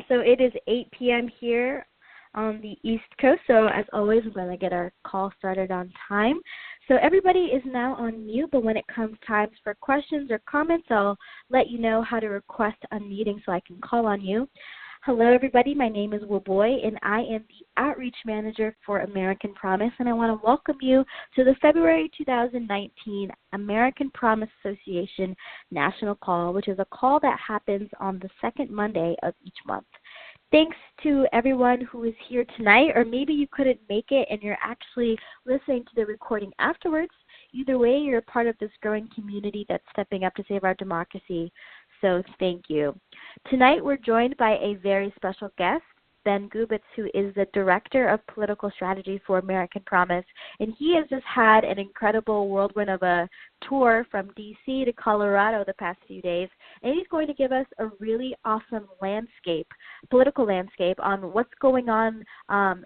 So it is 8 p.m. here on the East Coast. So as always, we're going to get our call started on time. So everybody is now on mute, but when it comes time for questions or comments, I'll let you know how to request unmuting so I can call on you. Hello, everybody. My name is Woboy, and I am the Outreach Manager for American Promise, and I want to welcome you to the February 2019 American Promise Association National Call, which is a call that happens on the second Monday of each month. Thanks to everyone who is here tonight, or maybe you couldn't make it and you're actually listening to the recording afterwards. Either way, you're a part of this growing community that's stepping up to save our democracy. So thank you. Tonight we're joined by a very special guest, Ben Gubits, who is the Director of Political Strategy for American Promise. And he has just had an incredible whirlwind of a tour from D.C. to Colorado the past few days. And he's going to give us a really awesome political landscape on what's going on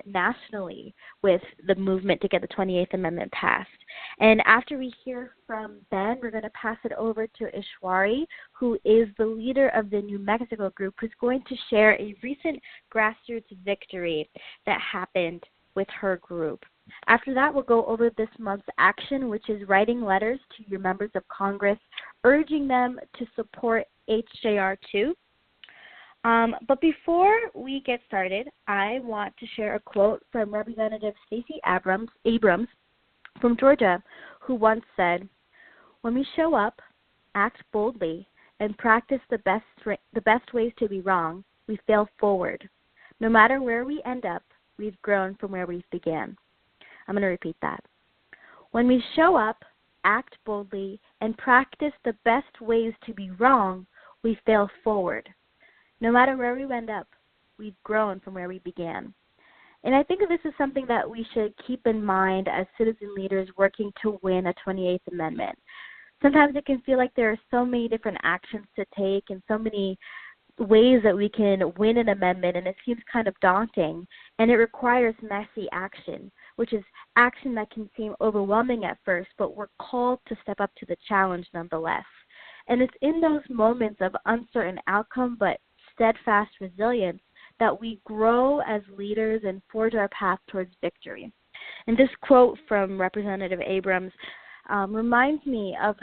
nationally with the movement to get the 28th Amendment passed. And after we hear from Ben, we're going to pass it over to Ishwari, who is the leader of the New Mexico group, who's going to share a recent grassroots victory that happened with her group. After that, we'll go over this month's action, which is writing letters to your members of Congress, urging them to support HJR2. But before we get started, I want to share a quote from Representative Stacey Abrams from Georgia, who once said, "When we show up, act boldly, and practice the best ways to be wrong, we fail forward. No matter where we end up, we've grown from where we began." I'm going to repeat that. When we show up, act boldly, and practice the best ways to be wrong, we fail forward. No matter where we end up, we've grown from where we began. And I think this is something that we should keep in mind as citizen leaders working to win a 28th Amendment. Sometimes it can feel like there are so many different actions to take and so many ways that we can win an amendment, and it seems kind of daunting, and it requires messy action, which is action that can seem overwhelming at first, but we're called to step up to the challenge nonetheless. And it's in those moments of uncertain outcome but steadfast resilience that we grow as leaders and forge our path towards victory. And this quote from Representative Abrams reminds me of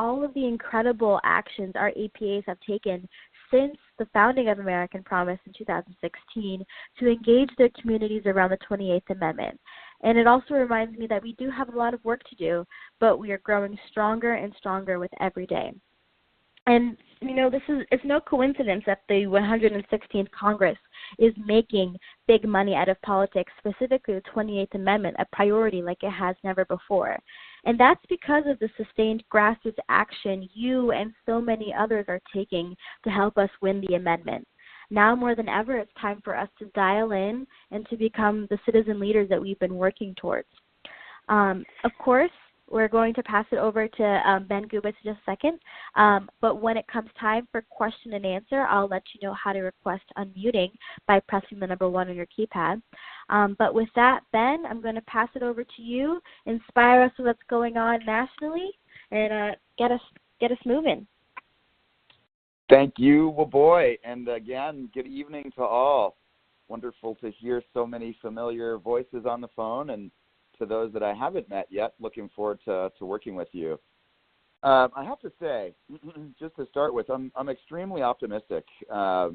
all of the incredible actions our APAs have taken since the founding of American Promise in 2016 to engage their communities around the 28th Amendment. And it also reminds me that we do have a lot of work to do, but we are growing stronger and stronger with every day. And, it's no coincidence that the 116th Congress is making big money out of politics, specifically the 28th Amendment, a priority like it has never before. And that's because of the sustained grassroots action you and so many others are taking to help us win the amendment. Now more than ever, it's time for us to dial in and to become the citizen leaders that we've been working towards. Of course, we're going to pass it over to Ben Gubits in just a second. But when it comes time for question and answer, I'll let you know how to request unmuting by pressing the number 1 on your keypad. But with that, Ben, I'm going to pass it over to you. Inspire us with what's going on nationally and get us moving. Thank you, Woboy. And again, good evening to all. Wonderful to hear so many familiar voices on the phone, and to those that I haven't met yet, looking forward to working with you. I have to say, just to start with, I'm extremely optimistic of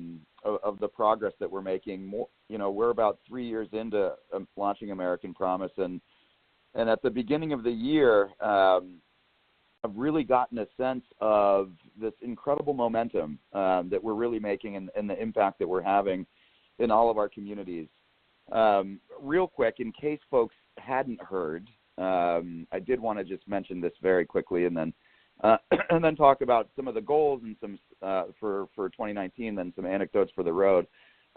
the progress that we're making. We're about 3 years into launching American Promise, and at the beginning of the year, I've really gotten a sense of this incredible momentum that we're really making and the impact that we're having in all of our communities. Real quick, in case folks hadn't heard, I did want to just mention this very quickly, and then talk about some of the goals and some for 2019, then some anecdotes for the road.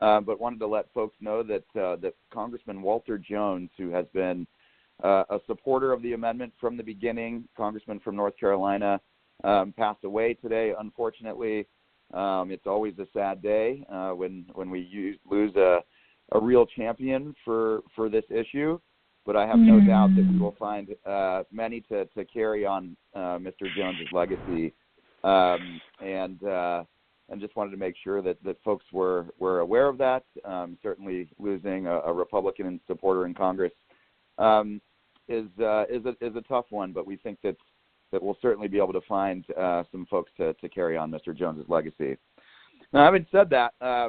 But wanted to let folks know that Congressman Walter Jones, who has been a supporter of the amendment from the beginning, congressman from North Carolina, passed away today. Unfortunately, it's always a sad day when we lose a real champion for this issue. But I have no doubt that we will find many to carry on Mr. Jones's legacy. And and just wanted to make sure that folks were aware of that. Certainly losing a Republican supporter in Congress is a tough one, but we think that we'll certainly be able to find some folks to carry on Mr. Jones's legacy. Now, having said that, I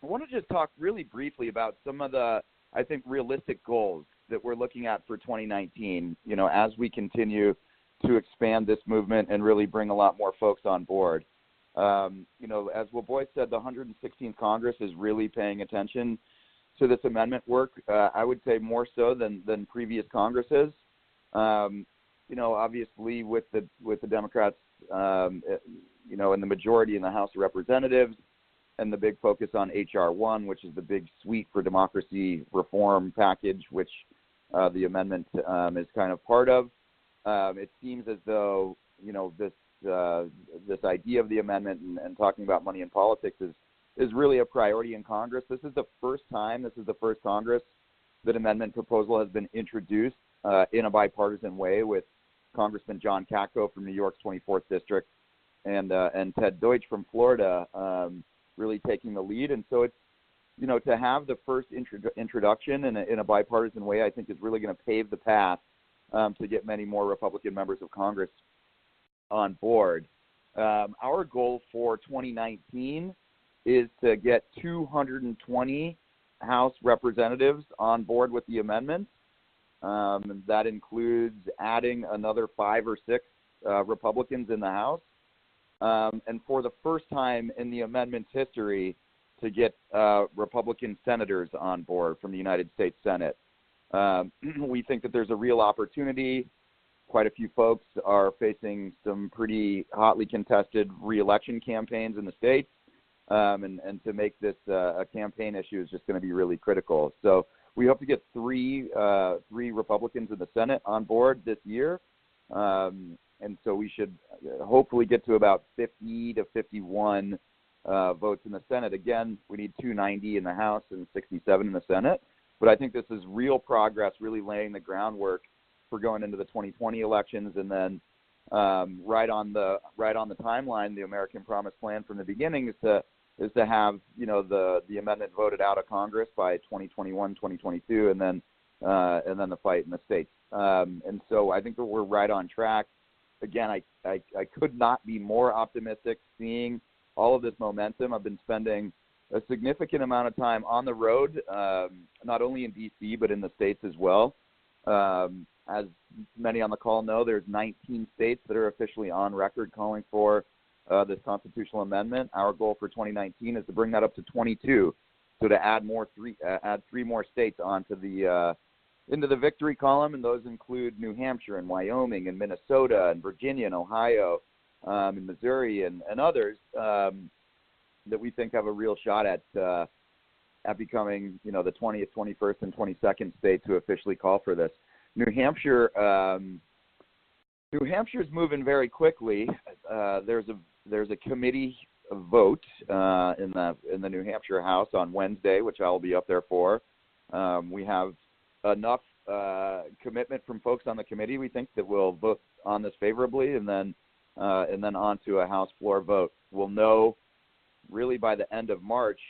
want to just talk really briefly about some of the, I think, realistic goals that we're looking at for 2019, as we continue to expand this movement and really bring a lot more folks on board. As Waboy said, the 116th Congress is really paying attention to this amendment work. I would say more so than previous Congresses. Obviously with the Democrats, and the majority in the House of Representatives, and the big focus on HJR2, which is the big Suite for Democracy reform package, which the amendment is kind of part of. It seems as though this idea of the amendment and talking about money in politics is really a priority in Congress. This is the first Congress that amendment proposal has been introduced in a bipartisan way, with Congressman John Katko from New York's 24th District and Ted Deutsch from Florida really taking the lead. And so it's, to have the first introduction in a bipartisan way, I think is really going to pave the path to get many more Republican members of Congress on board. Our goal for 2019 is to get 220 House representatives on board with the amendment. That includes adding another 5 or 6 Republicans in the House. And for the first time in the amendment's history, to get Republican senators on board from the United States Senate. We think that there's a real opportunity. Quite a few folks are facing some pretty hotly contested re-election campaigns in the states, and to make this a campaign issue is just going to be really critical. So we hope to get three Republicans in the Senate on board this year, and so we should hopefully get to about 50 to 51 votes in the Senate. Again, we need 290 in the House and 67 in the Senate, but I think this is real progress, really laying the groundwork for going into the 2020 elections. And then right on the timeline, the American Promise Plan from the beginning is to have the amendment voted out of Congress by 2021, 2022, and then the fight in the states. And so I think that we're right on track. Again, I could not be more optimistic seeing all of this momentum. I've been spending a significant amount of time on the road, not only in D.C. but in the states as well. As many on the call know, there's 19 states that are officially on record calling for this constitutional amendment. Our goal for 2019 is to bring that up to 22, so to add 3 more states onto into the victory column, and those include New Hampshire and Wyoming and Minnesota and Virginia and Ohio and Missouri and others that we think have a real shot at becoming the 20th, 21st, and 22nd state to officially call for this. New Hampshire's moving very quickly. There's a committee vote in the New Hampshire House on Wednesday, which I'll be up there for. We have enough commitment from folks on the committee, we think, that will vote on this favorably, and then on to a House floor vote. We'll know really by the end of March,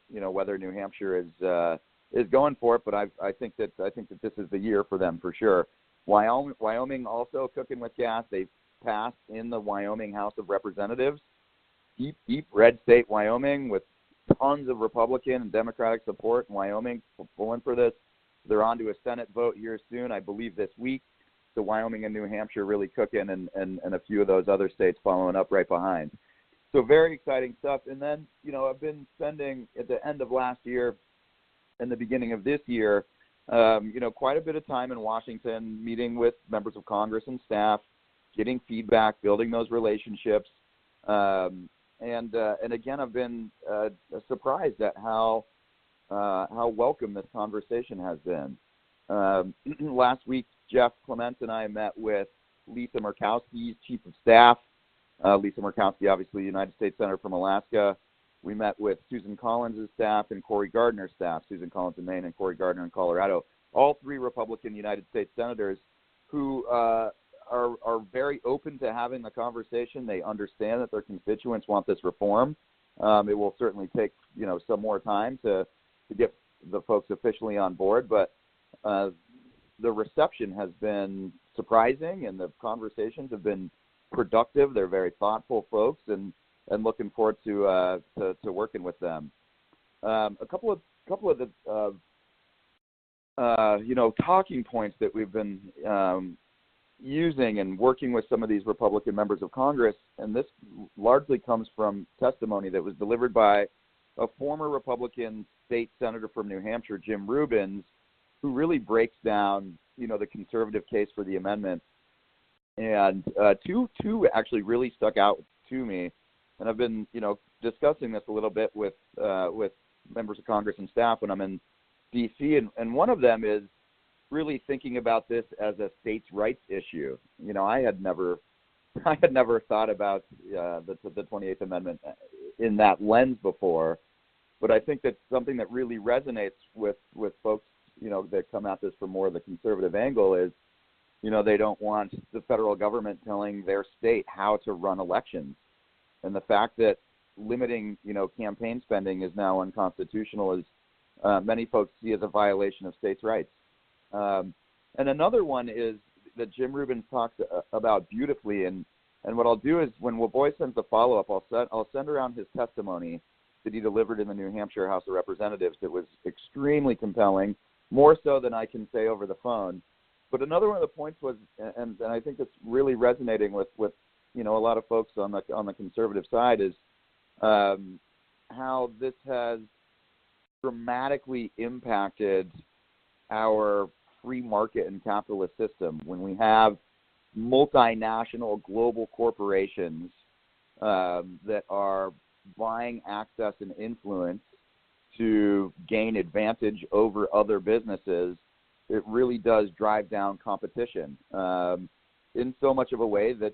whether New Hampshire is going for it, but I think that this is the year for them for sure. Wyoming also cooking with gas. They've passed in the Wyoming House of Representatives. Deep red state Wyoming with tons of Republican and Democratic support in Wyoming pulling for this. They're on to a Senate vote here soon, I believe this week. So Wyoming and New Hampshire really cooking, and a few of those other states following up right behind. So very exciting stuff. And then, I've been spending at the end of last year and the beginning of this year, quite a bit of time in Washington, meeting with members of Congress and staff, getting feedback, building those relationships. And again, I've been surprised at how welcome this conversation has been. Last week, Jeff Clement and I met with Lisa Murkowski's chief of staff. Lisa Murkowski, obviously United States Senator from Alaska. We met with Susan Collins' staff and Cory Gardner's staff, Susan Collins in Maine and Cory Gardner in Colorado, all 3 Republican United States senators who are very open to having the conversation. They understand that their constituents want this reform. It will certainly take, some more time to get the folks officially on board, but the reception has been surprising, and the conversations have been productive. They're very thoughtful folks, and looking forward to working with them. A couple of the talking points that we've been using and working with some of these Republican members of Congress, and this largely comes from testimony that was delivered by a former Republican state senator from New Hampshire, Jim Rubins, who really breaks down, the conservative case for the amendment. And two actually really stuck out to me, and I've been, discussing this a little bit with members of Congress and staff when I'm in D.C., and one of them is really thinking about this as a states' rights issue. I had never thought about the 28th Amendment in that lens before, but I think that's something that really resonates with folks, that come at this from more of the conservative angle is, they don't want the federal government telling their state how to run elections. And the fact that limiting, campaign spending is now unconstitutional is many folks see as a violation of states' rights. And another one is that Jim Rubin talks about beautifully, and what I'll do is when Waboy sends the follow-up, I'll send around his testimony that he delivered in the New Hampshire House of Representatives that was extremely compelling, more so than I can say over the phone. But another one of the points was, and I think it's really resonating with a lot of folks on the conservative side, is how this has dramatically impacted our free market and capitalist system when we have multinational global corporations that are buying access and influence to gain advantage over other businesses. It really does drive down competition in so much of a way that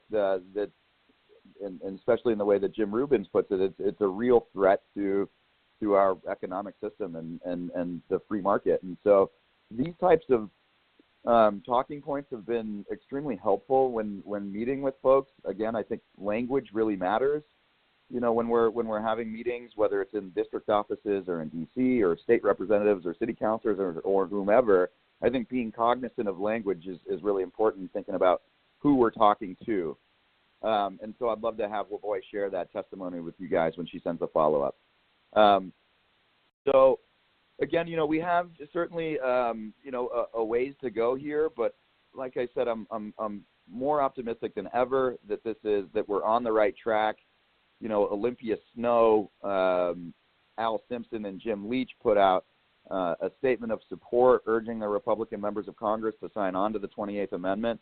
and especially in the way that Jim Rubins puts it, it's a real threat to our economic system and the free market. And so these types of talking points have been extremely helpful when meeting with folks. Again, I think language really matters. When we're having meetings, whether it's in district offices or in D.C. or state representatives or city councilors or whomever, I think being cognizant of language is really important, thinking about who we're talking to. And so I'd love to have Waboy share that testimony with you guys when she sends a follow-up. So, again, we have certainly, a ways to go here, but like I said, I'm more optimistic than ever that we're on the right track. Olympia Snow, Al Simpson, and Jim Leach put out a statement of support urging the Republican members of Congress to sign on to the 28th Amendment.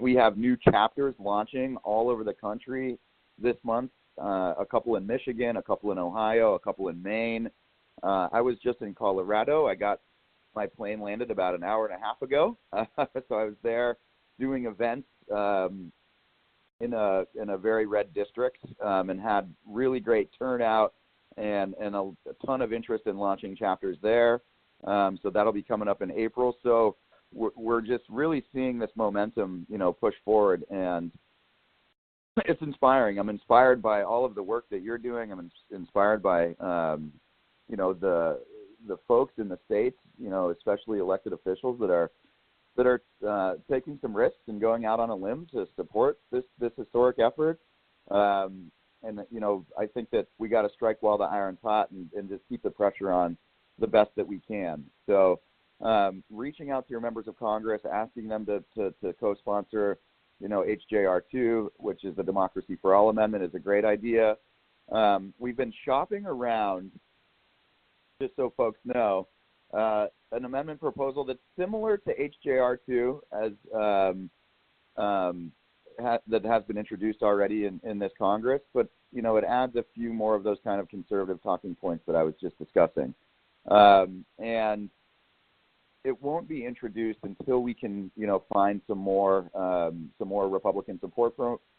We have new chapters launching all over the country this month, a couple in Michigan, a couple in Ohio, a couple in Maine. I was just in Colorado. I got my plane landed about an hour and a half ago, so I was there doing events in a very red district, and had really great turnout and a ton of interest in launching chapters there. So that'll be coming up in April. So we're just really seeing this momentum, push forward, and it's inspiring. I'm inspired by all of the work that you're doing. I'm inspired by, the folks in the states, especially elected officials that are taking some risks and going out on a limb to support this historic effort. And I think that we got to strike while the iron's hot and just keep the pressure on the best that we can. So reaching out to your members of Congress, asking them to co-sponsor, HJR2, which is the Democracy for All Amendment, is a great idea. We've been shopping around, just so folks know, an amendment proposal that's similar to HJR2 that has been introduced already in this Congress, but it adds a few more of those kind of conservative talking points that I was just discussing, and it won't be introduced until we can find some more Republican support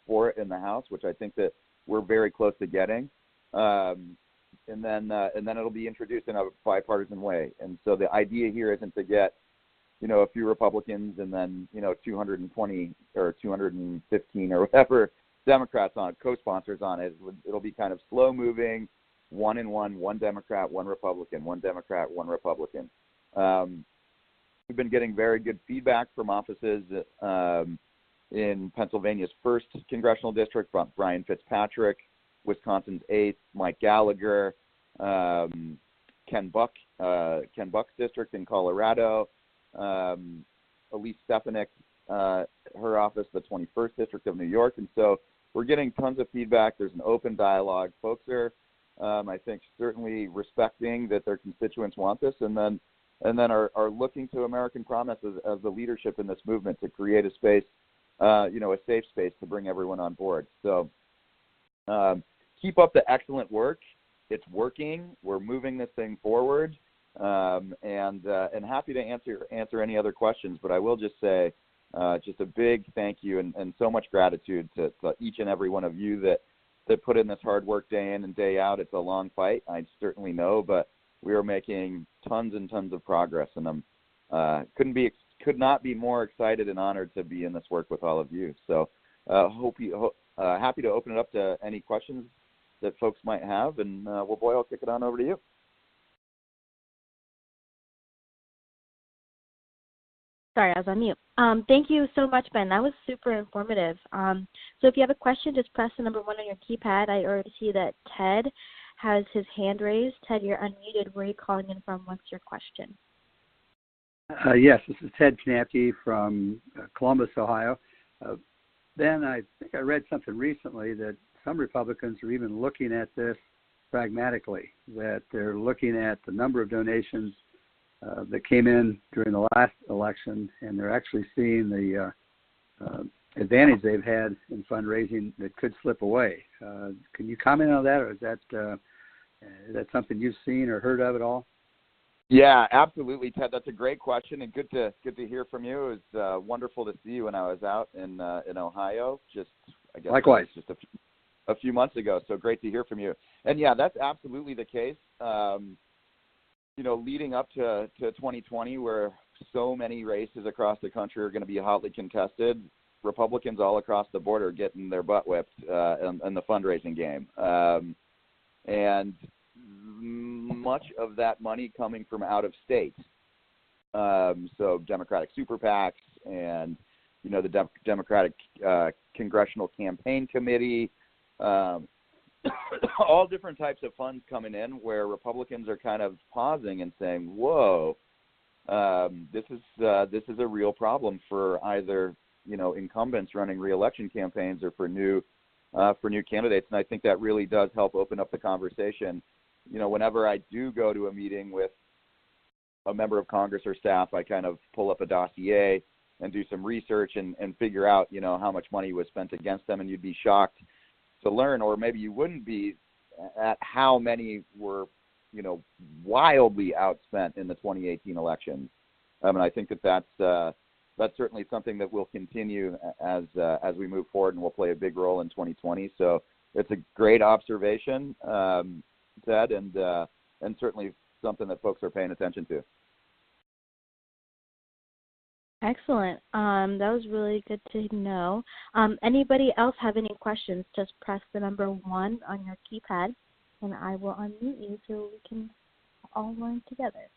for it in the House, which I think that we're very close to getting. And then it'll be introduced in a bipartisan way. And so the idea here isn't to get a few Republicans and then 220 or 215 or whatever Democrats on it, co-sponsors on it. It'll be kind of slow moving, one Democrat, one Republican, one Democrat, one Republican. We've been getting very good feedback from offices in Pennsylvania's 1st congressional district, Brian Fitzpatrick, Wisconsin's 8th, Mike Gallagher, Ken Buck's district in Colorado, Elise Stefanik, her office, the 21st district of New York. And so we're getting tons of feedback. There's an open dialogue. Folks are, I think, certainly respecting that their constituents want this, and then are looking to American Promise as the leadership in this movement to create a space, a safe space to bring everyone on board. So keep up the excellent work. It's working. We're moving this thing forward, and happy to answer any other questions. But I will just say, just a big thank you and so much gratitude to each and every one of you that put in this hard work day in and day out. It's a long fight, I certainly know, but we are making tons and tons of progress, and I'm could not be more excited and honored to be in this work with all of you. So happy to open it up to any questions that folks might have, and I'll kick it on over to you. Sorry, I was on mute. Thank you so much, Ben. That was super informative. So if you have a question, just press the number 1 on your keypad. I already see that Ted has his hand raised. Ted, you're unmuted. Where are you calling in from? What's your question? Yes, this is Ted Knapke from Columbus, Ohio. Ben, I think I read something recently that some Republicans are even looking at this pragmatically, that they're looking at the number of donations that came in during the last election, and they're actually seeing the advantage they've had in fundraising that could slip away. Can you comment on that, or is that something you've seen or heard of at all? Yeah, absolutely, Ted. That's a great question, and good to hear from you. It was wonderful to see you when I was out in Ohio. I guess likewise, just a few months ago. So great to hear from you. And yeah, that's absolutely the case. Leading up to 2020, where so many races across the country are going to be hotly contested, Republicans all across the board are getting their butt whipped in the fundraising game. And much of that money coming from out of state. So Democratic super PACs and, the Democratic Congressional Campaign Committee, all different types of funds coming in where Republicans are kind of pausing and saying, whoa, this is a real problem for either, incumbents running re-election campaigns or for new candidates. And I think that really does help open up the conversation. Whenever I do go to a meeting with a member of Congress or staff, I kind of pull up a dossier and do some research and figure out, how much money was spent against them. And you'd be shocked to learn, or maybe you wouldn't be, at how many were, wildly outspent in the 2018 elections. And I think that's certainly something that will continue as we move forward, and will play a big role in 2020. So it's a great observation, Ted, and certainly something that folks are paying attention to. Excellent. That was really good to know. Anybody else have any questions? Just press the number 1 on your keypad, and I will unmute you so we can all learn together.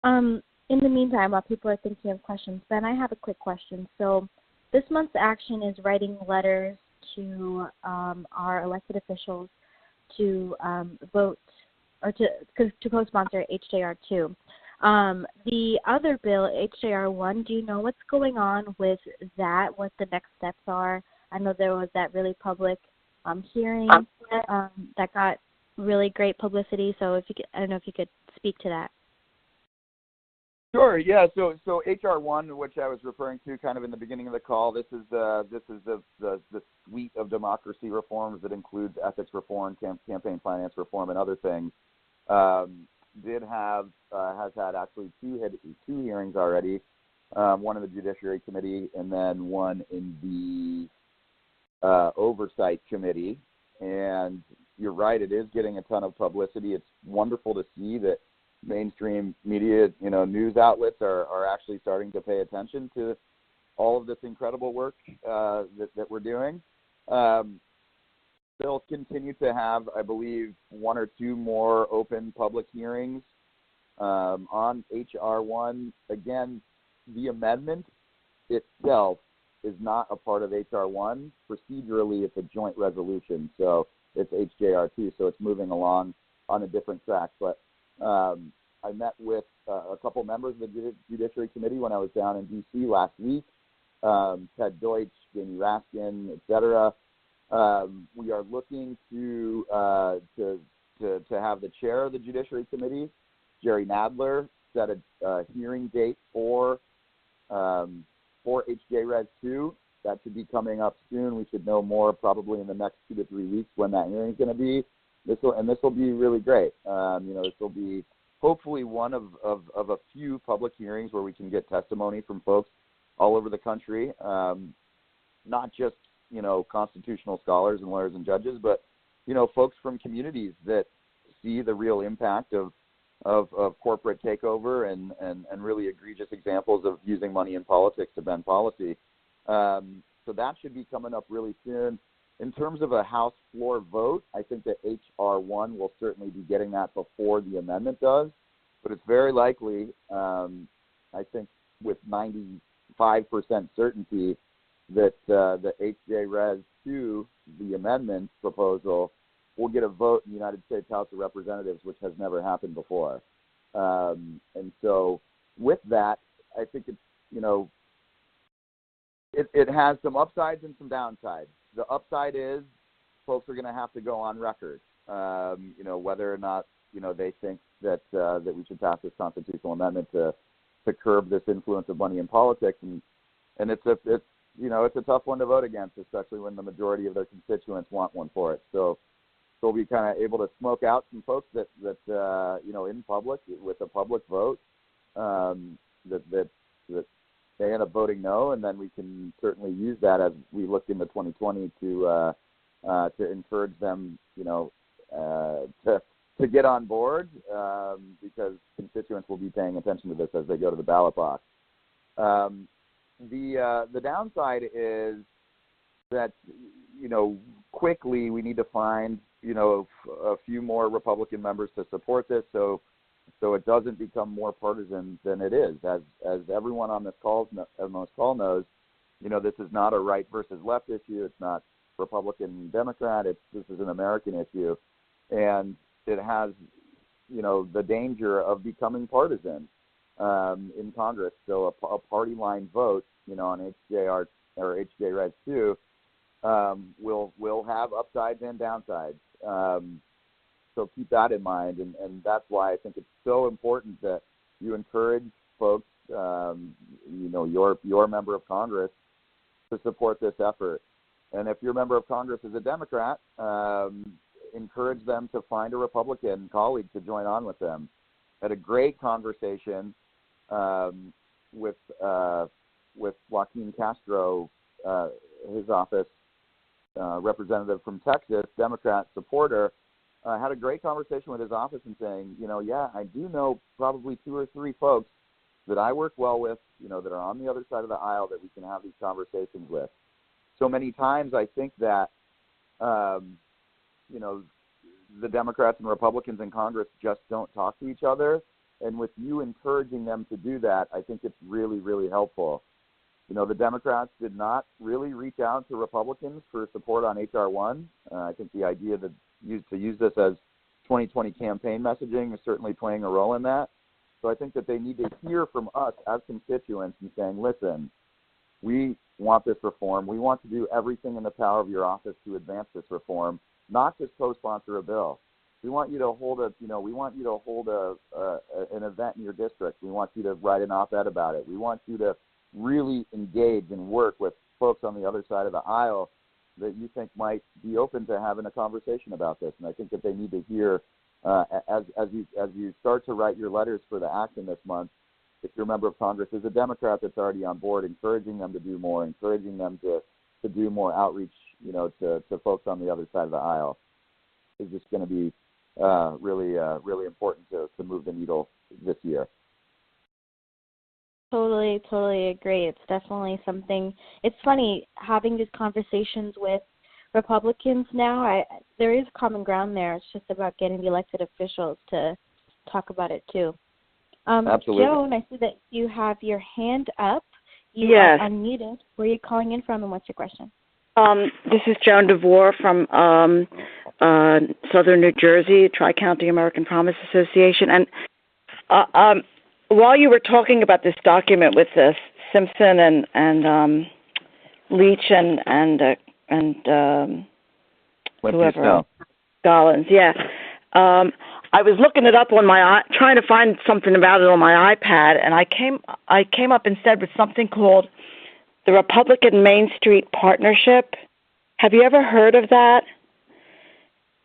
In the meantime, while people are thinking of questions, Ben, I have a quick question. So this month's action is writing letters to our elected officials to vote or to co-sponsor HJR2. The other bill, HJR1, do you know what's going on with that, what the next steps are? I know there was that really public hearing that got really great publicity, so I don't know if you could speak to that. Sure. Yeah. So HR1, which I was referring to kind of in the beginning of the call, this is the suite of democracy reforms that includes ethics reform, campaign finance reform, and other things. Has had actually two hearings already, one in the Judiciary Committee and then one in the Oversight Committee. And you're right, it is getting a ton of publicity. It's wonderful to see that mainstream media, news outlets are actually starting to pay attention to all of this incredible work that we're doing. They'll continue to have, I believe, one or two more open public hearings on HR1. Again, the amendment itself is not a part of HR1. Procedurally, it's a joint resolution, so it's HJR2, so it's moving along on a different track. But I met with a couple members of the Judiciary Committee when I was down in D.C. last week, Ted Deutsch, Jamie Raskin, et cetera. We are looking to have the chair of the Judiciary Committee, Jerry Nadler, set a hearing date for HJR2. That should be coming up soon. We should know more probably in the next 2 to 3 weeks when that hearing is going to be. This will be really great. This will be hopefully one of a few public hearings where we can get testimony from folks all over the country, not just constitutional scholars and lawyers and judges, but folks from communities that see the real impact of corporate takeover and really egregious examples of using money in politics to bend policy. So that should be coming up really soon. In terms of a House floor vote, I think that HR1 will certainly be getting that before the amendment does, but it's very likely, I think with 95% certainty, that the HJR2, the amendment proposal, will get a vote in the United States House of Representatives, which has never happened before. And so with that, I think it's, it has some upsides and some downsides. The upside is folks are going to have to go on record, whether or not, they think that we should pass this constitutional amendment to curb this influence of money in politics. And it's a tough one to vote against, especially when the majority of their constituents want one for it. So we'll be kind of able to smoke out some folks that in public with a public vote that they end up voting no, and then we can certainly use that as we look into 2020 to encourage them, to get on board because constituents will be paying attention to this as they go to the ballot box. The downside is that quickly we need to find a few more Republican members to support this, so it doesn't become more partisan than it is. As everyone on this call knows, this is not a right versus left issue. It's not Republican, Democrat. This is an American issue, and it has the danger of becoming partisan in Congress. So a party line vote, on HJR or HJR2 will have upsides and downsides. So keep that in mind, and that's why I think it's so important that you encourage folks, your member of Congress, to support this effort. And if your member of Congress is a Democrat, encourage them to find a Republican colleague to join on with them. Had a great conversation with Joaquin Castro, his office, representative from Texas, Democrat supporter. Had a great conversation with his office and saying, I do know probably 2 or 3 folks that I work well with, that are on the other side of the aisle that we can have these conversations with. So many times I think that, the Democrats and Republicans in Congress just don't talk to each other. And with you encouraging them to do that, I think it's really, really helpful. The Democrats did not really reach out to Republicans for support on HR1. I think the idea to use this as 2020 campaign messaging is certainly playing a role in that. So I think that they need to hear from us as constituents and saying, listen, we want this reform. We want to do everything in the power of your office to advance this reform, not just co-sponsor a bill. We want you to hold an event in your district. We want you to write an op-ed about it. We want you to really engage and work with folks on the other side of the aisle that you think might be open to having a conversation about this. And I think that they need to hear, as you start to write your letters for the action this month, if your member of Congress is a Democrat that's already on board, encouraging them to do more, encouraging them to do more outreach, to folks on the other side of the aisle is just going to be really important to move the needle this year. Totally agree. It's definitely something. It's funny having these conversations with Republicans now. There is common ground there. It's just about getting the elected officials to talk about it too. Absolutely. Joan, I see that you have your hand up. You Yes. are unmuted. Where are you calling in from, and what's your question? This is Joan DeVore from Southern New Jersey, Tri-County American Promise Association. And while you were talking about this document with Simpson and Leach and whoever, Collins, yeah. I was looking it up on trying to find something about it on my iPad, and I came up instead with something called the Republican Main Street Partnership. Have you ever heard of that?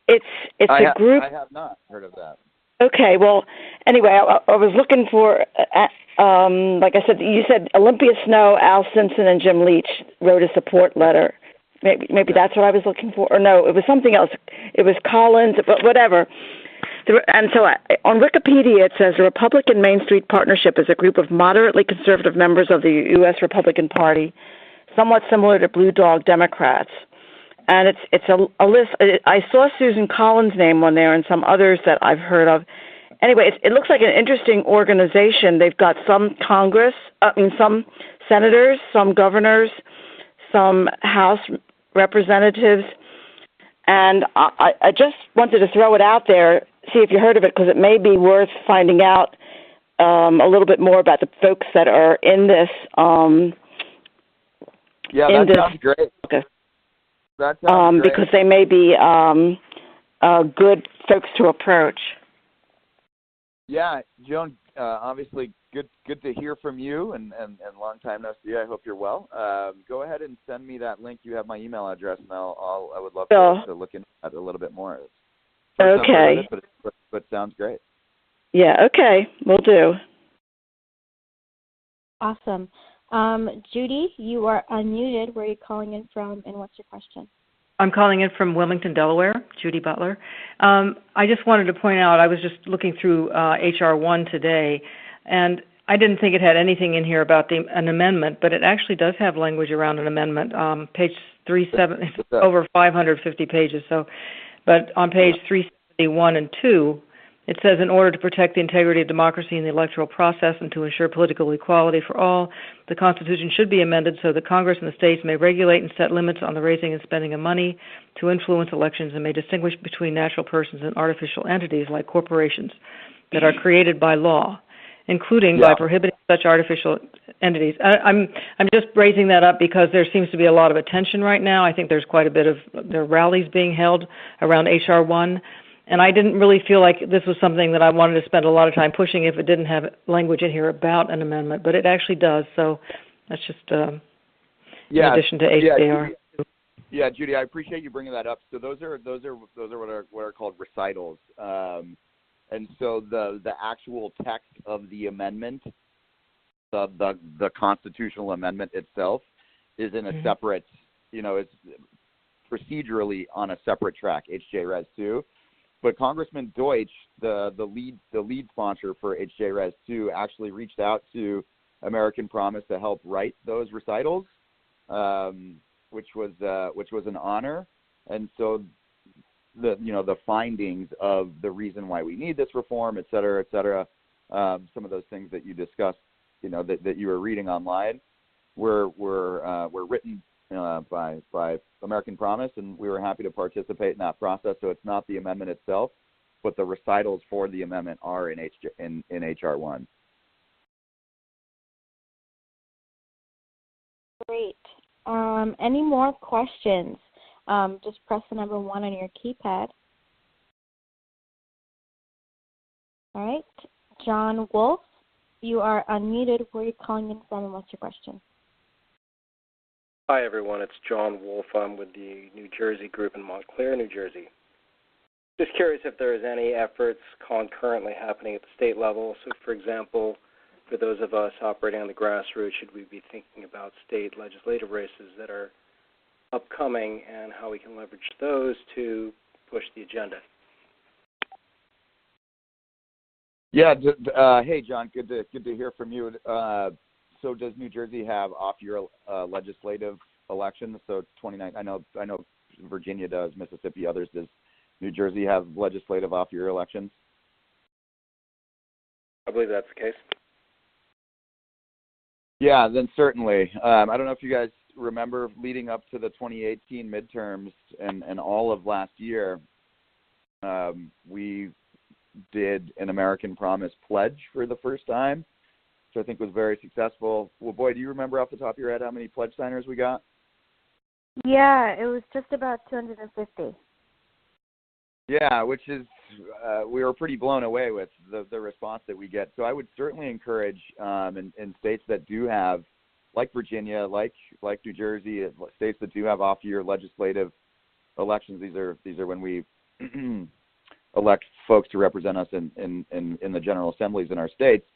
It's a group. I have not heard of that. Okay, well, anyway, I was looking for, like I said, you said Olympia Snow, Al Simpson, and Jim Leach wrote a support letter. Maybe that's what I was looking for. Or no, it was something else. It was Collins, but whatever. And so on Wikipedia, it says the Republican Main Street Partnership is a group of moderately conservative members of the U.S. Republican Party, somewhat similar to Blue Dog Democrats. And it's a list. I saw Susan Collins' name on there and some others that I've heard of. Anyway, it looks like an interesting organization. They've got some some senators, some governors, some House representatives. And I just wanted to throw it out there, see if you heard of it, because it may be worth finding out a little bit more about the folks that are in this. Sounds great. Okay. That sounds great. Because they may be good folks to approach. Yeah, Joan, obviously good to hear from you, and long time no see. I hope you're well. Go ahead and send me that link. You have my email address, and I would love to look into that a little bit more. Okay. But sounds great. Yeah. Okay. Will do. Awesome. Judy, you are unmuted. Where are you calling in from, and what's your question? I'm calling in from Wilmington, Delaware, Judy Butler. I just wanted to point out, I was just looking through HR1 today, and I didn't think it had anything in here about an amendment, but it actually does have language around an amendment. Page 37, it's over 550 pages. But on page 371 and 2, it says, in order to protect the integrity of democracy in the electoral process and to ensure political equality for all, the Constitution should be amended so that Congress and the states may regulate and set limits on the raising and spending of money to influence elections and may distinguish between natural persons and artificial entities like corporations that are created by law, including by prohibiting such artificial entities. I'm just raising that up because there seems to be a lot of attention right now. I think there's quite a bit of there are rallies being held around HR1. And I didn't really feel like this was something that I wanted to spend a lot of time pushing if it didn't have language in here about an amendment, but it actually does. So that's just in addition to HJR. Yeah, Judy, I appreciate you bringing that up. So those are what are called recitals, and so the actual text of the amendment, the constitutional amendment itself, is in a separate, it's procedurally on a separate track, HJR2. But Congressman Deutsch, the lead sponsor for HJR2, actually reached out to American Promise to help write those recitals, which was an honor. And so the findings of the reason why we need this reform, et cetera, some of those things that you discussed, that you were reading online, were written by American Promise, and we were happy to participate in that process. So it's not the amendment itself, but the recitals for the amendment are in HR1. Great. Any more questions? Just press the number 1 on your keypad. All right. John Wolf, you are unmuted. Where are you calling in from, and what's your question? Hi, everyone. It's John Wolf. I'm with the New Jersey group in Montclair, New Jersey. Just curious if there is any efforts concurrently happening at the state level. So, for example, for those of us operating on the grassroots, should we be thinking about state legislative races that are upcoming and how we can leverage those to push the agenda? Yeah. Hey, John. Good to hear from you. So, does New Jersey have off-year legislative elections? So, 29. I know Virginia does. Mississippi, others. Does New Jersey have legislative off-year elections? I believe that's the case. Yeah, then certainly. I don't know if you guys remember leading up to the 2018 midterms and all of last year, we did an American Promise pledge for the first time, which I think was very successful. Well, boy, do you remember off the top of your head how many pledge signers we got? Yeah, it was just about 250. Yeah, which is, we were pretty blown away with the response that we get. So I would certainly encourage in states that do have, like Virginia, like New Jersey, states that do have off-year legislative elections. These are when we elect folks to represent us in the general assemblies in our states,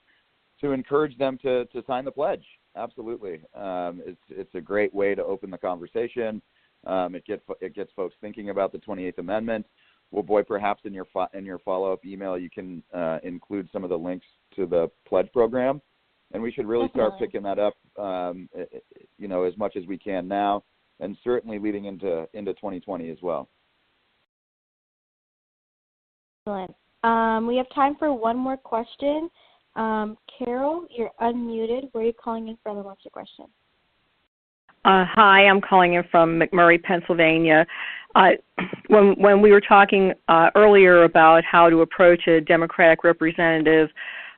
to encourage them to sign the pledge. Absolutely, it's a great way to open the conversation. It gets folks thinking about the 28th Amendment. Well, boy, perhaps in your follow-up email you can include some of the links to the pledge program, and we should really start picking that up, as much as we can now, and certainly leading into 2020 as well. Excellent. We have time for one more question. Carol, you're unmuted. Where are you calling in from, and what's your question? Hi, I'm calling in from McMurray, Pennsylvania. When we were talking earlier about how to approach a Democratic representative,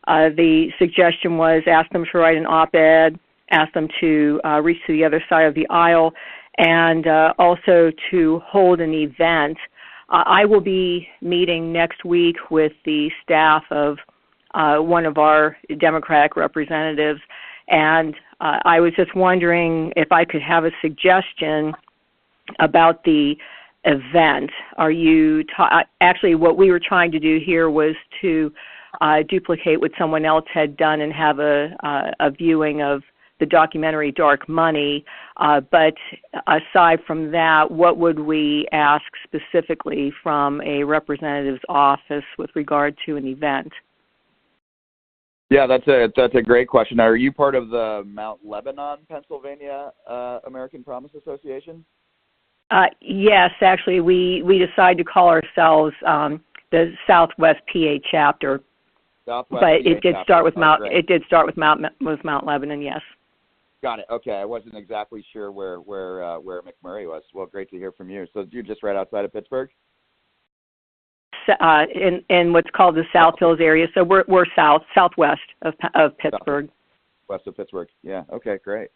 the suggestion was ask them to write an op-ed, ask them to reach to the other side of the aisle, and also to hold an event. I will be meeting next week with the staff of one of our Democratic representatives, and I was just wondering if I could have a suggestion about the event. Actually, what we were trying to do here was to duplicate what someone else had done and have a viewing of the documentary Dark Money. But aside from that, what would we ask specifically from a representative's office with regard to an event? Yeah, that's a great question. Are you part of the Mount Lebanon, Pennsylvania American Promise Association? Yes, actually, we decided to call ourselves the Southwest PA chapter. Southwest but PA it did chapter. start with Mount. Great. It did start with Mount Lebanon. Yes. Got it. Okay, I wasn't exactly sure where McMurray was. Well, great to hear from you. So you're just right outside of Pittsburgh? In what's called the South Hills area. So we're southwest of Pittsburgh. West of Pittsburgh. Yeah. Okay. Great.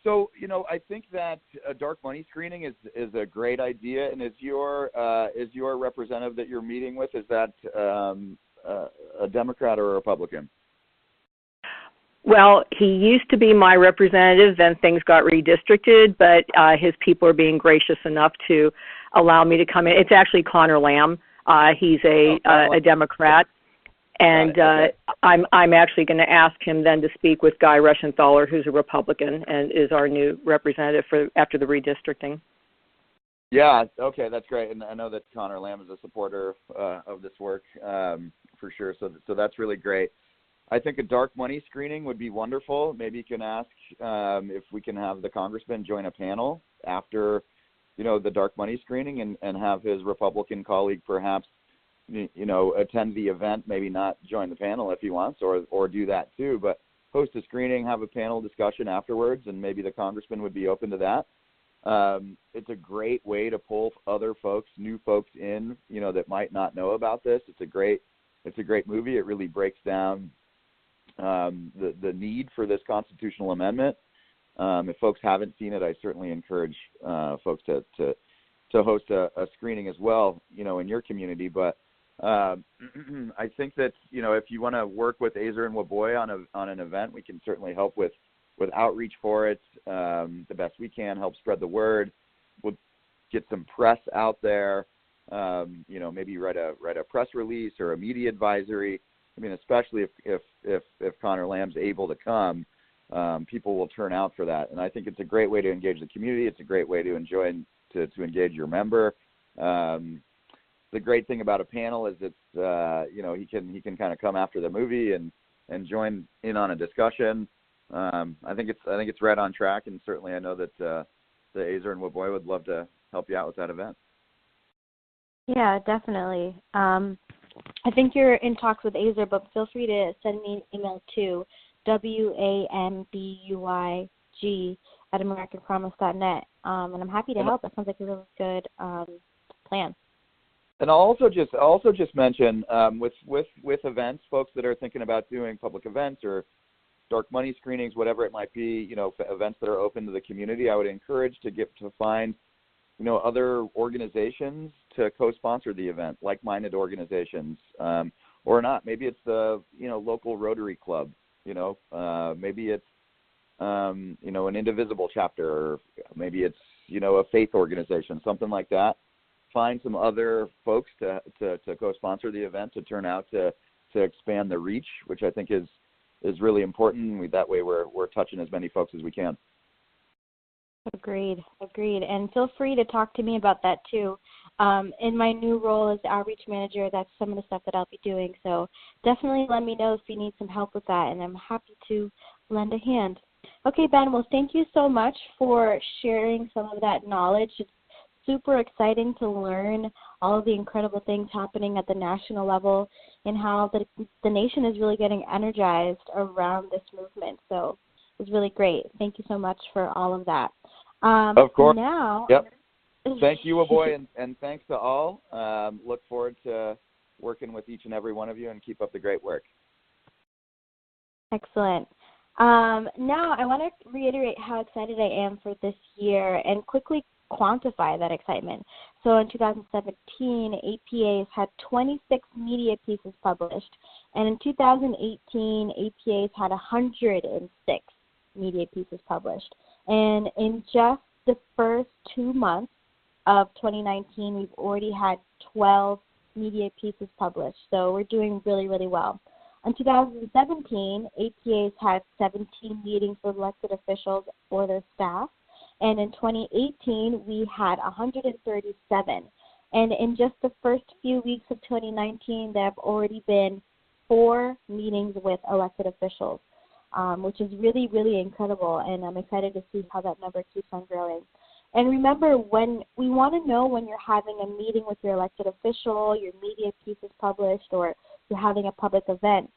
So I think that a dark money screening is a great idea. And is your representative that you're meeting with, is that a Democrat or a Republican? Well, he used to be my representative, then things got redistricted, but his people are being gracious enough to allow me to come in. It's actually Connor Lamb. He's a Democrat, and I'm actually going to ask him then to speak with Guy Reschenthaler, who's a Republican and is our new representative after the redistricting. Yeah, okay, that's great, and I know that Connor Lamb is a supporter of this work for sure. So that's really great. I think a dark money screening would be wonderful. Maybe you can ask if we can have the congressman join a panel after, the dark money screening and have his Republican colleague perhaps, attend the event, maybe not join the panel if he wants or do that too, but host a screening, have a panel discussion afterwards, and maybe the congressman would be open to that. It's a great way to pull other folks, new folks in, that might not know about this. It's a great movie. It really breaks down the need for this constitutional amendment. If folks haven't seen it, I certainly encourage folks to host a screening as well, in your community. But I think that if you want to work with Azer and Waboy on an event, we can certainly help with outreach for it the best we can. Help spread the word. We'll get some press out there. Maybe write a press release or a media advisory. I mean, especially if Connor Lamb's able to come, people will turn out for that. And I think it's a great way to engage the community. It's a great way to engage your member. the great thing about a panel is it's he can kind of come after the movie and join in on a discussion. I think it's right on track, and certainly I know that the Azer and Waboy would love to help you out with that event. Yeah, definitely. I think you're in talks with Azer, but feel free to send me an email to wambuyg@americanpromise.net, and I'm happy to help. That sounds like a really good plan. And I'll also just mention with events, folks that are thinking about doing public events or dark money screenings, whatever it might be, events that are open to the community, I would encourage to find other organizations to co-sponsor the event, like-minded organizations, or not. Maybe it's the local Rotary Club. Maybe it's an Indivisible chapter, or maybe it's a faith organization, something like that. Find some other folks to co-sponsor the event, to turn out to expand the reach, which I think is really important. That way we're touching as many folks as we can. Agreed. And feel free to talk to me about that too. In my new role as outreach manager, that's some of the stuff that I'll be doing. So definitely let me know if you need some help with that, and I'm happy to lend a hand. Okay, Ben, well, thank you so much for sharing some of that knowledge. It's super exciting to learn all of the incredible things happening at the national level and how the nation is really getting energized around this movement. So it was really great. Thank you so much for all of that. Of course. Now, yep. Thank you, Waboy, and thanks to all. Look forward to working with each and every one of you, and keep up the great work. Excellent. Now I want to reiterate how excited I am for this year and quickly quantify that excitement. So in 2017, APAs had 26 media pieces published, and in 2018, APAs had 106 media pieces published. And in just the first 2 months of 2019, we've already had 12 media pieces published. So we're doing really, really well. In 2017, APAs had 17 meetings with elected officials or their staff. And in 2018, we had 137. And in just the first few weeks of 2019, there have already been 4 meetings with elected officials, which is really, really incredible. And I'm excited to see how that number keeps on growing. And remember, when we want to know when you're having a meeting with your elected official, your media piece is published, or you're having a public event.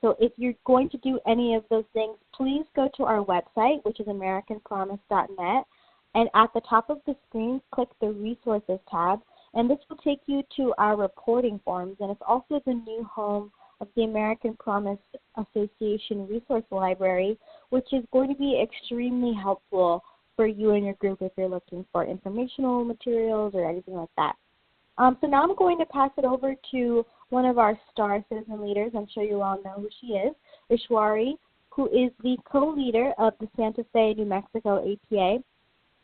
So if you're going to do any of those things, please go to our website, which is americanpromise.net, and at the top of the screen, click the Resources tab, and this will take you to our reporting forms, and it's also the new home of the American Promise Association Resource Library, which is going to be extremely helpful for you and your group if you're looking for informational materials or anything like that. So now I'm going to pass it over to one of our star citizen leaders. I'm sure you all know who she is, Ishwari, who is the co-leader of the Santa Fe, New Mexico APA.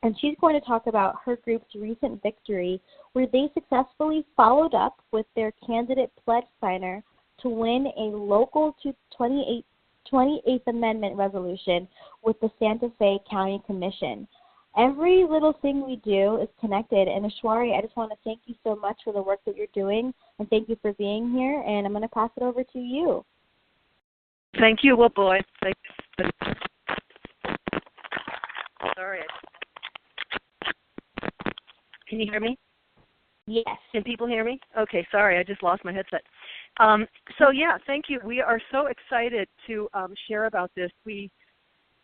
And she's going to talk about her group's recent victory, where they successfully followed up with their candidate pledge signer to win a local 28th Amendment resolution with the Santa Fe County Commission. Every little thing we do is connected. And Ishwari, I just want to thank you so much for the work that you're doing, and thank you for being here. And I'm going to pass it over to you. Thank you, Waboy. Sorry. Can you hear me? Yes. Can people hear me? Okay, sorry, I just lost my headset. Thank you. We are so excited to share about this. We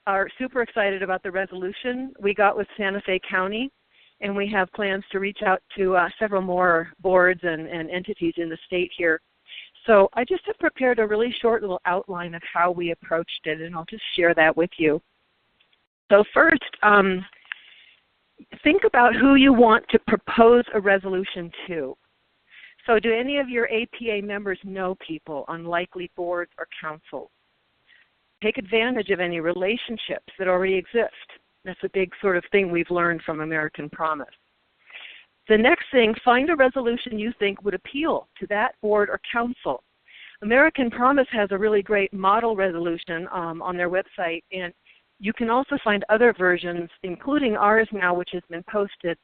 are super excited about the resolution we got with Santa Fe County, and we have plans to reach out to several more boards and entities in the state here. So I just have prepared a really short little outline of how we approached it, and I'll just share that with you. So first, think about who you want to propose a resolution to. So do any of your APA members know people on likely boards or councils? Take advantage of any relationships that already exist. That's a big sort of thing we've learned from American Promise. The next thing, find a resolution you think would appeal to that board or council. American Promise has a really great model resolution on their website, and you can also find other versions, including ours now, which has been posted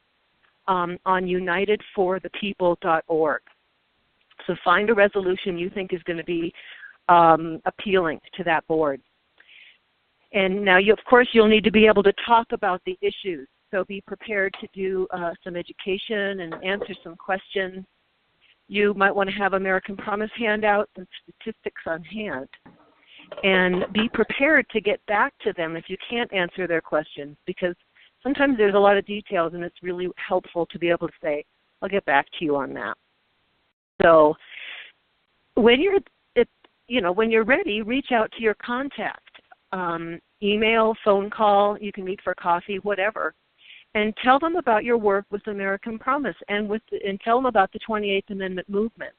on unitedforthepeople.org. So find a resolution you think is going to be appealing to that board. And now, of course, you'll need to be able to talk about the issues. So be prepared to do some education and answer some questions. You might want to have American Promise handouts and statistics on hand. And be prepared to get back to them if you can't answer their questions, because sometimes there's a lot of details and it's really helpful to be able to say, I'll get back to you on that. So when you're ready, reach out to your contact. Email, phone call, you can meet for coffee, whatever. And tell them about your work with American Promise and tell them about the 28th Amendment movement.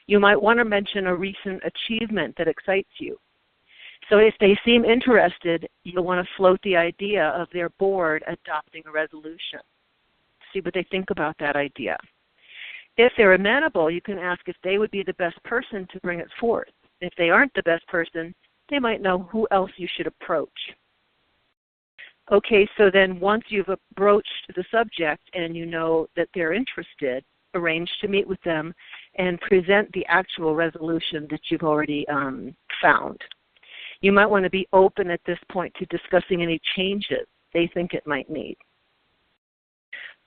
You might want to mention a recent achievement that excites you. So if they seem interested, you'll want to float the idea of their board adopting a resolution. See what they think about that idea. If they're amenable, you can ask if they would be the best person to bring it forth. If they aren't the best person, they might know who else you should approach. Okay, so then once you've broached the subject and you know that they're interested, arrange to meet with them and present the actual resolution that you've already found. You might want to be open at this point to discussing any changes they think it might need.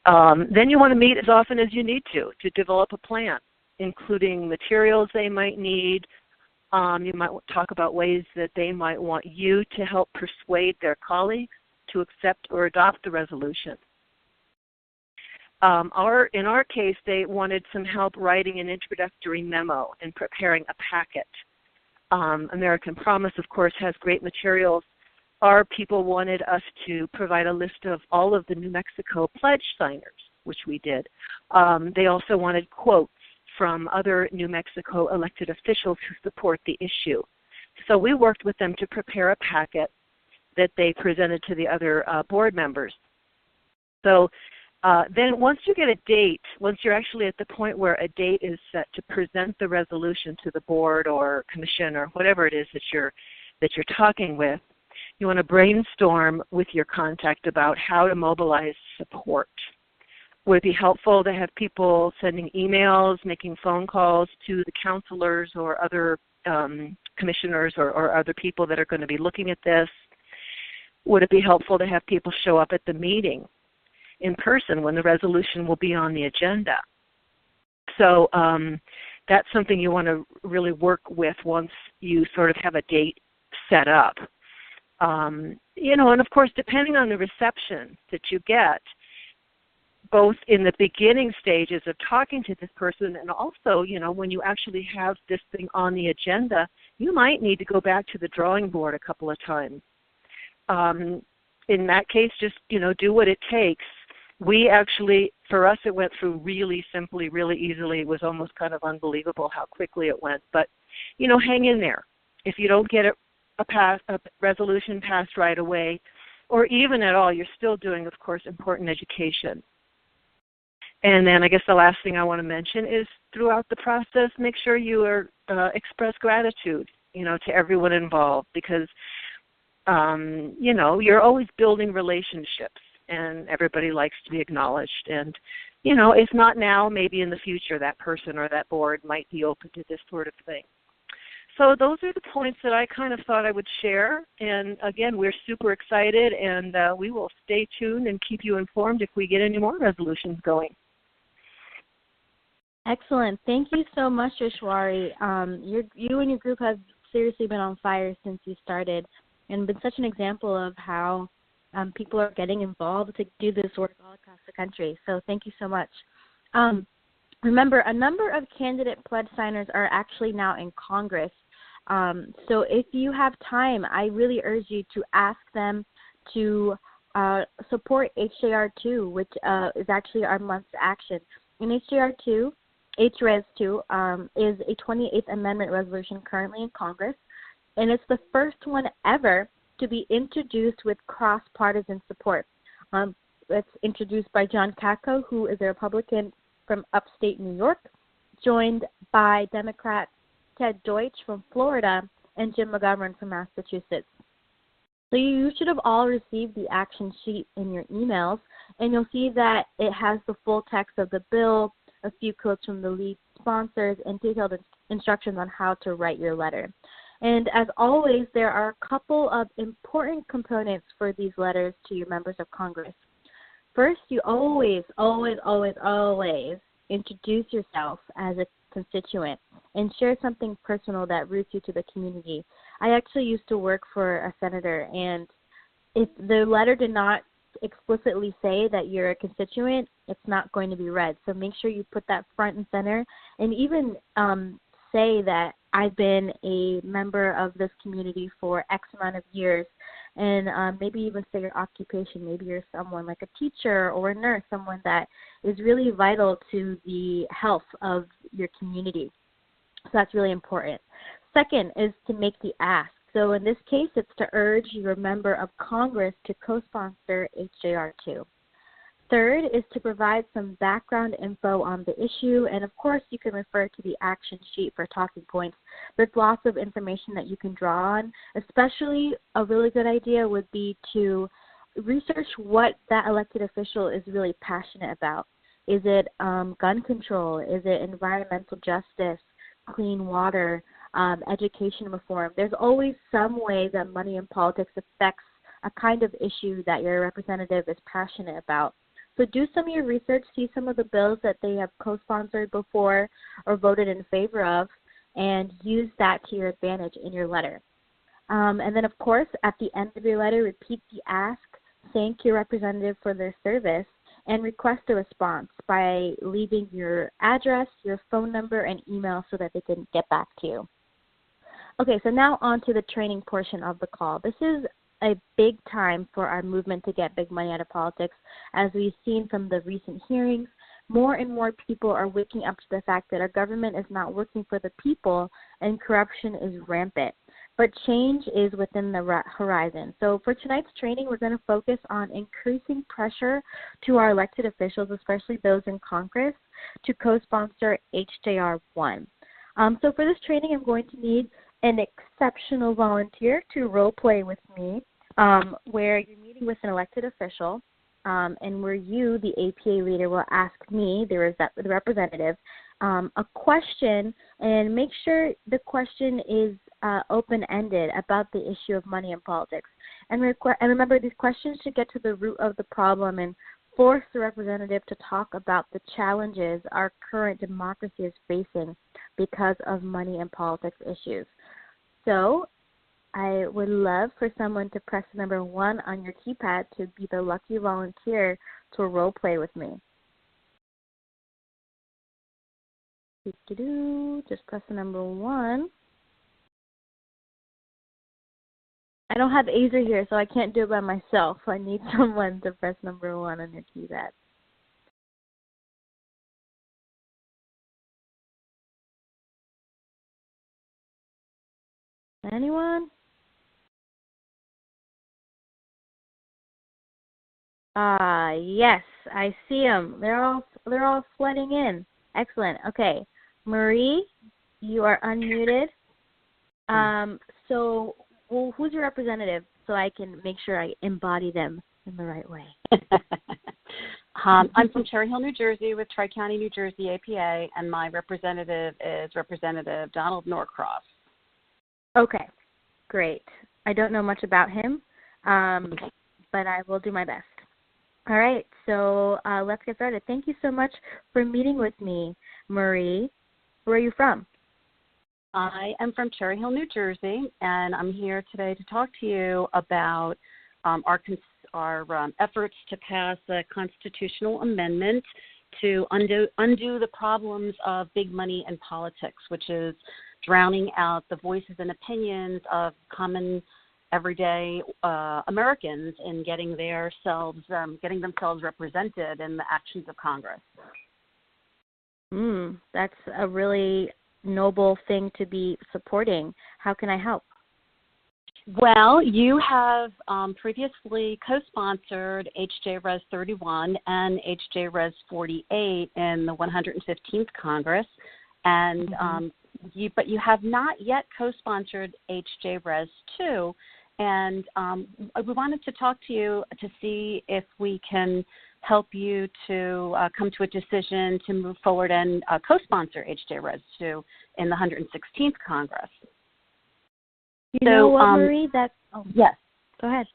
Then you want to meet as often as you need to develop a plan, including materials they might need. You might talk about ways that they might want you to help persuade their colleagues to accept or adopt the resolution. In our case, they wanted some help writing an introductory memo and preparing a packet. American Promise, of course, has great materials. Our people wanted us to provide a list of all of the New Mexico pledge signers, which we did. They also wanted quotes from other New Mexico elected officials who support the issue. So we worked with them to prepare a packet that they presented to the other board members. So then once you get a date, once you're actually at the point where a date is set to present the resolution to the board or commission or whatever it is that you're talking with, you want to brainstorm with your contact about how to mobilize support. Would it be helpful to have people sending emails, making phone calls to the counselors or other commissioners or other people that are going to be looking at this? Would it be helpful to have people show up at the meeting in person when the resolution will be on the agenda? So that's something you want to really work with once you sort of have a date set up. And of course, depending on the reception that you get, both in the beginning stages of talking to this person and also, when you actually have this thing on the agenda, you might need to go back to the drawing board a couple of times. In that case, just, do what it takes. We actually, for us, it went through really simply, really easily. It was almost kind of unbelievable how quickly it went. But, hang in there. If you don't get a resolution passed right away, or even at all, you're still doing, of course, important education. And then I guess the last thing I want to mention is throughout the process, make sure you express gratitude, to everyone involved, because, you're always building relationships and everybody likes to be acknowledged. And, if not now, maybe in the future that person or that board might be open to this sort of thing. So those are the points that I kind of thought I would share. And again, we're super excited and we will stay tuned and keep you informed if we get any more resolutions going. Excellent. Thank you so much, Ishwari. You and your group have seriously been on fire since you started and been such an example of how people are getting involved to do this work all across the country. So thank you so much. Remember, a number of candidate pledge signers are actually now in Congress. So if you have time, I really urge you to ask them to support HJR2, which is actually our month's action. And HJR2, HRES2, is a 28th Amendment resolution currently in Congress, and it's the first one ever to be introduced with cross-partisan support. It's introduced by John Katko, who is a Republican from upstate New York, joined by Democrat Ted Deutsch from Florida and Jim McGovern from Massachusetts. So you should have all received the action sheet in your emails. and you'll see that it has the full text of the bill, a few quotes from the lead sponsors, and detailed instructions on how to write your letter. And as always, there are a couple of important components for these letters to your members of Congress. First, you always introduce yourself as a constituent and share something personal that roots you to the community. I actually used to work for a senator, and if the letter did not explicitly say that you're a constituent, it's not going to be read. So make sure you put that front and center, and even say that I've been a member of this community for X amount of years, and maybe even say your occupation. Maybe you're someone like a teacher or a nurse, someone that is really vital to the health of your community. So that's really important. Second is to make the ask. So in this case, it's to urge your member of Congress to co-sponsor HJR2. Third is to provide some background info on the issue, and of course you can refer to the action sheet for talking points. There's lots of information that you can draw on. Especially a really good idea would be to research what that elected official is really passionate about. Is it gun control? Is it environmental justice, clean water, education reform? There's always some way that money in politics affects a kind of issue that your representative is passionate about. So do some of your research, see some of the bills that they have co-sponsored before or voted in favor of, and use that to your advantage in your letter. And then, of course, at the end of your letter, repeat the ask, thank your representative for their service, and request a response by leaving your address, your phone number, and email so that they can get back to you. Okay, so now on to the training portion of the call. This is a big time for our movement to get big money out of politics. As we've seen from the recent hearings, more and more people are waking up to the fact that our government is not working for the people and corruption is rampant. But change is within the horizon. So for tonight's training, we're going to focus on increasing pressure to our elected officials, especially those in Congress, to co-sponsor HJR1. So for this training, I'm going to need an exceptional volunteer to role play with me, where you're meeting with an elected official, and where you, the APA leader, will ask me, the representative, a question, and make sure the question is open-ended about the issue of money in politics. And remember, these questions should get to the root of the problem and force the representative to talk about the challenges our current democracy is facing because of money and politics issues. So I would love for someone to press number 1 on your keypad to be the lucky volunteer to role play with me. Just press the number 1. I don't have Azer here, so I can't do it by myself. I need someone to press number 1 on your keypad. Anyone? Yes, I see them. They're all flooding in. Excellent. Okay, Marie, you are unmuted. So, who's your representative so I can make sure I embody them in the right way? I'm from Cherry Hill, New Jersey, with Tri-County, New Jersey APA, and my representative is Representative Donald Norcross. Okay, great. I don't know much about him, but I will do my best. All right, so let's get started. Thank you so much for meeting with me, Marie. Where are you from? I am from Cherry Hill, New Jersey, and I'm here today to talk to you about our efforts to pass a constitutional amendment to undo the problems of big money in politics, which is drowning out the voices and opinions of common everyday Americans in getting themselves represented in the actions of Congress. That's a really noble thing to be supporting. How can I help? Well, you have previously co-sponsored HJRES 31 and HJRES 48 in the 115th Congress, and but you have not yet co-sponsored HJRES 2, and we wanted to talk to you to see if we can help you to come to a decision to move forward and co-sponsor HJR2 in the 116th Congress. You know what, Marie? Yes. Go ahead.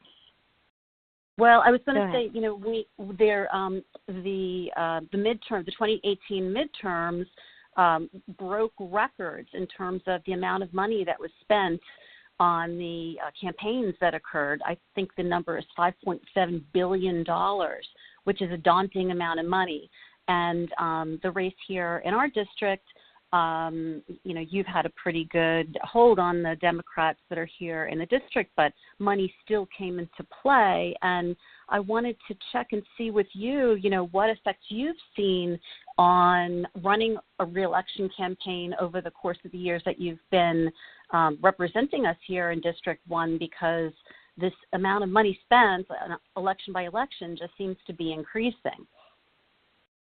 Well, I was going to say, the midterm, the 2018 midterms broke records in terms of the amount of money that was spent on the campaigns that occurred. I think the number is $5.7 billion, which is a daunting amount of money. And the race here in our district, you've had a pretty good hold on the Democrats that are here in the district, but money still came into play. And I wanted to check and see with you, what effect you've seen on running a re-election campaign over the course of the years that you've been representing us here in District 1, because this amount of money spent election by election just seems to be increasing.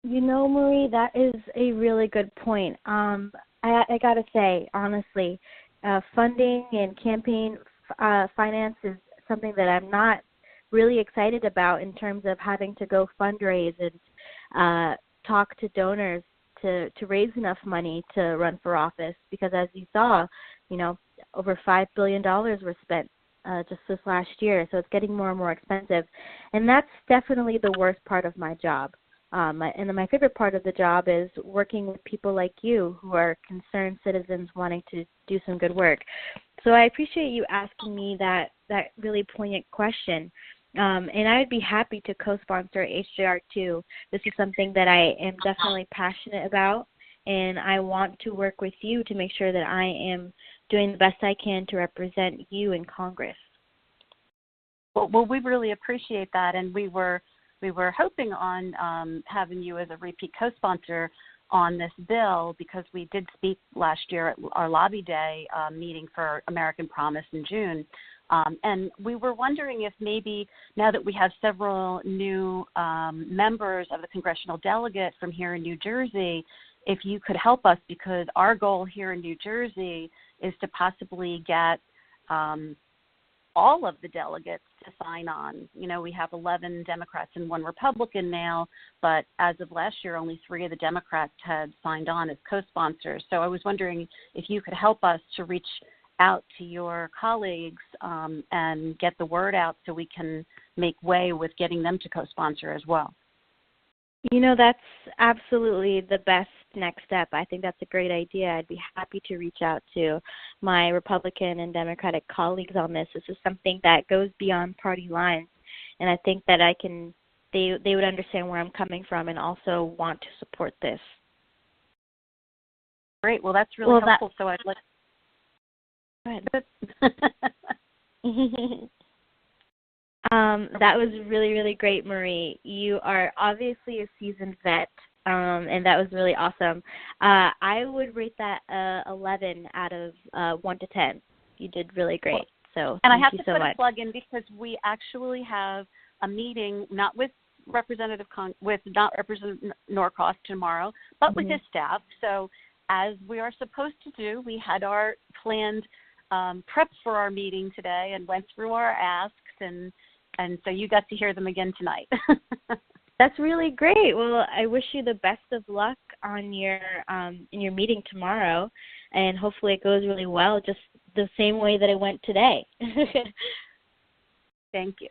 Marie, that is a really good point. I got to say, honestly, funding and campaign finance is something that I'm not really excited about in terms of having to go fundraise and talk to donors to raise enough money to run for office, because as you saw, over $5 billion were spent just this last year, so it's getting more and more expensive. And that's definitely the worst part of my job. And my favorite part of the job is working with people like you who are concerned citizens wanting to do some good work. So I appreciate you asking me that really poignant question. And I would be happy to co-sponsor HJR2. This is something that I am definitely passionate about, and I want to work with you to make sure that I am doing the best I can to represent you in Congress. Well, we really appreciate that, and we were hoping on having you as a repeat co-sponsor on this bill, because we did speak last year at our lobby day meeting for American Promise in June. And we were wondering if maybe now that we have several new members of the congressional delegate from here in New Jersey, if you could help us, because our goal here in New Jersey is to possibly get all of the delegates to sign on. We have 11 Democrats and 1 Republican now, but as of last year, only 3 of the Democrats had signed on as co-sponsors. So I was wondering if you could help us to reach out to your colleagues and get the word out so we can make way with getting them to co-sponsor as well. That's absolutely the best next step. I think that's a great idea. I'd be happy to reach out to my Republican and Democratic colleagues on this. This is something that goes beyond party lines, and I think that they would understand where I'm coming from and also want to support this. Great. Well, that's really helpful. So I'd like. Go ahead. That was really, really great, Marie. You are obviously a seasoned vet, and that was really awesome. I would rate that 11 out of 1 to 10. You did really great. So and I have you to so put much. a plug in, because we actually have a meeting not with Representative Norcross tomorrow, but with his staff. So as we are supposed to do, we had our planned preps for our meeting today and went through our asks, and so you got to hear them again tonight. That's really great. Well, I wish you the best of luck on your in your meeting tomorrow, and hopefully it goes really well, just the same way that it went today. Thank you.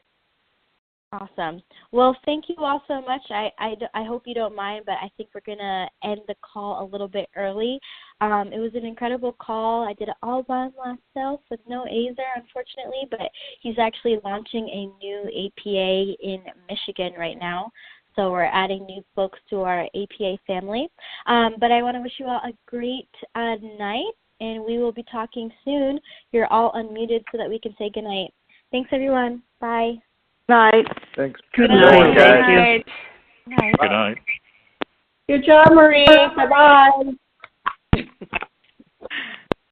Awesome. Well, thank you all so much. I hope you don't mind, but I think we're going to end the call a little bit early. It was an incredible call. I did it all by myself with no Azer, unfortunately, but he's actually launching a new APA in Michigan right now. So we're adding new folks to our APA family. But I want to wish you all a great night, and we will be talking soon. You're all unmuted so that we can say goodnight. Thanks, everyone. Bye. Night. Thanks. Good night. Good Thank you. Night. Good night. Good job, Marie. Bye-bye.